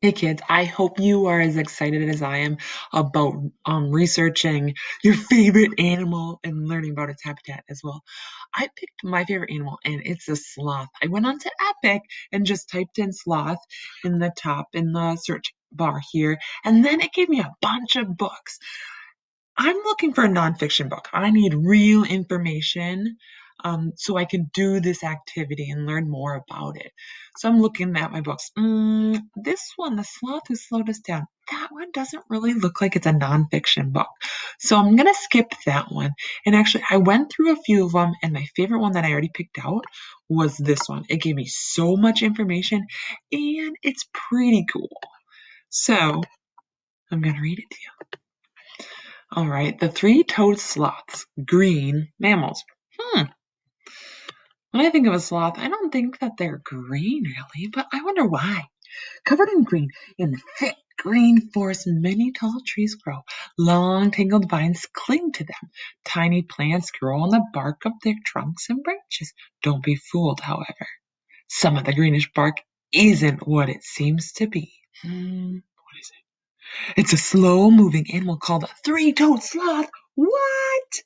Hey kids, I hope you are as excited as I am about researching your favorite animal and learning about its habitat as well. I picked my favorite animal and it's a sloth. I went onto Epic and just typed in sloth in the top in the search bar here, and then it gave me a bunch of books. I'm looking for a nonfiction book. I need real information so I can do this activity and learn more about it. So I'm looking at my books. This one, The Sloth Who Slowed Us Down, that one doesn't really look like it's a nonfiction book. So I'm going to skip that one. And actually, I went through a few of them, and my favorite one that I already picked out was this one. It gave me so much information, and it's pretty cool. So I'm going to read it to you. All right, the three-toed sloths, green mammals. When I think of a sloth, I don't think that they're green really, but I wonder why. Covered in green, in the thick green forest, many tall trees grow. Long, tangled vines cling to them. Tiny plants grow on the bark of their trunks and branches. Don't be fooled, however. Some of the greenish bark isn't what it seems to be. What is it? It's a slow-moving animal called a three-toed sloth. What?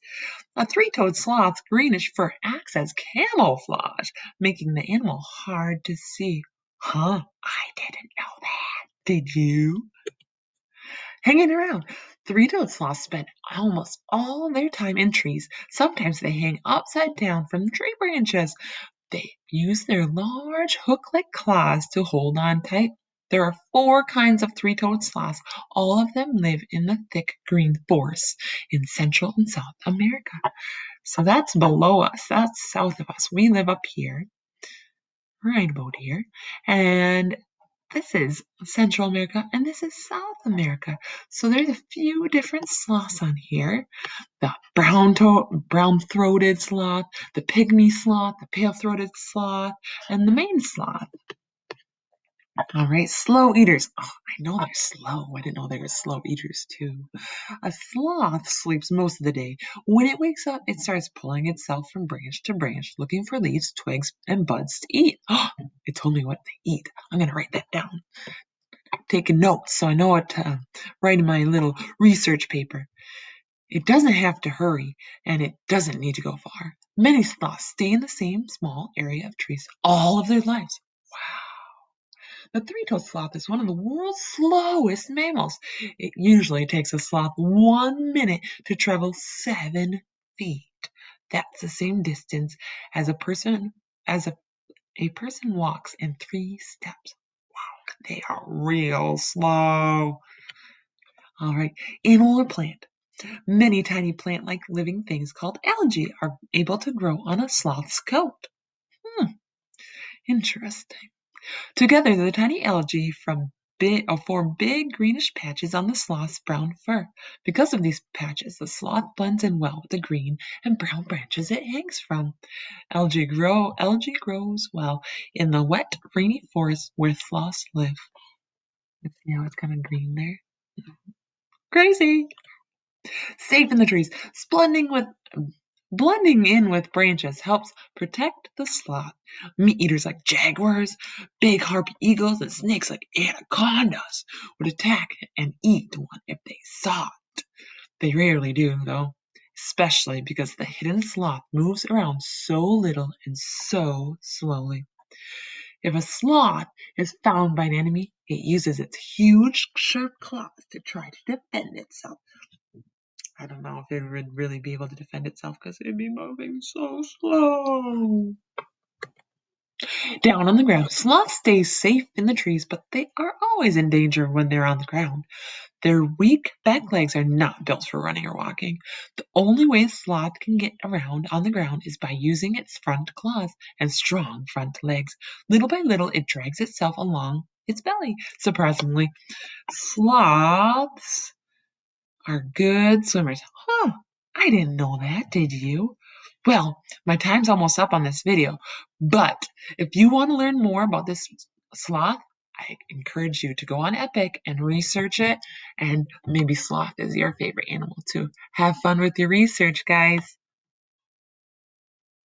A three-toed sloth's greenish fur acts as camouflage, making the animal hard to see. Huh, I didn't know that. Did you? Hanging around. Three-toed sloths spend almost all their time in trees. Sometimes they hang upside down from tree branches. They use their large hook-like claws to hold on tight. There are four kinds of three-toed sloths. All of them live in the thick green forests in Central and South America. So that's below us. That's south of us. We live up here, right about here. And this is Central America, and this is South America. So there's a few different sloths on here. The brown-throated sloth, the pygmy sloth, the pale-throated sloth, and the Maine sloth. All right, slow eaters. Oh, I know they're slow. I didn't know they were slow eaters too. A sloth sleeps most of the day. When it wakes up, it starts pulling itself from branch to branch, looking for leaves, twigs, and buds to eat. Oh, it told me what they eat. I'm going to write that down. Taking notes so I know what to write in my little research paper. It doesn't have to hurry, and it doesn't need to go far. Many sloths stay in the same small area of trees all of their lives. Wow. The three-toed sloth is one of the world's slowest mammals. It usually takes a sloth 1 minute to travel 7 feet. That's the same distance as a person walks in 3 steps. Wow, they are real slow. All right, animal or plant. Many tiny plant-like living things called algae are able to grow on a sloth's coat. Interesting. Together, the tiny algae form big greenish patches on the sloth's brown fur. Because of these patches, the sloth blends in well with the green and brown branches it hangs from. Algae grows well in the wet, rainy forest where sloths live. Let's see how it's kind of green there. Crazy! Safe in the trees, blending in with branches helps protect the sloth. Meat eaters like jaguars, big harpy eagles, and snakes like anacondas would attack and eat one if they saw it. They rarely do, though, especially because the hidden sloth moves around so little and so slowly. If a sloth is found by an enemy, it uses its huge, sharp claws to try to defend itself. I don't know if it would really be able to defend itself because it would be moving so slow. Down on the ground, sloths stay safe in the trees, but they are always in danger when they're on the ground. Their weak back legs are not built for running or walking. The only way a sloth can get around on the ground is by using its front claws and strong front legs. Little by little, it drags itself along its belly. Surprisingly, sloths are good swimmers. Huh, I didn't know that, did you? Well, my time's almost up on this video, but if you want to learn more about this sloth, I encourage you to go on Epic and research it, and maybe sloth is your favorite animal too. Have fun with your research, guys.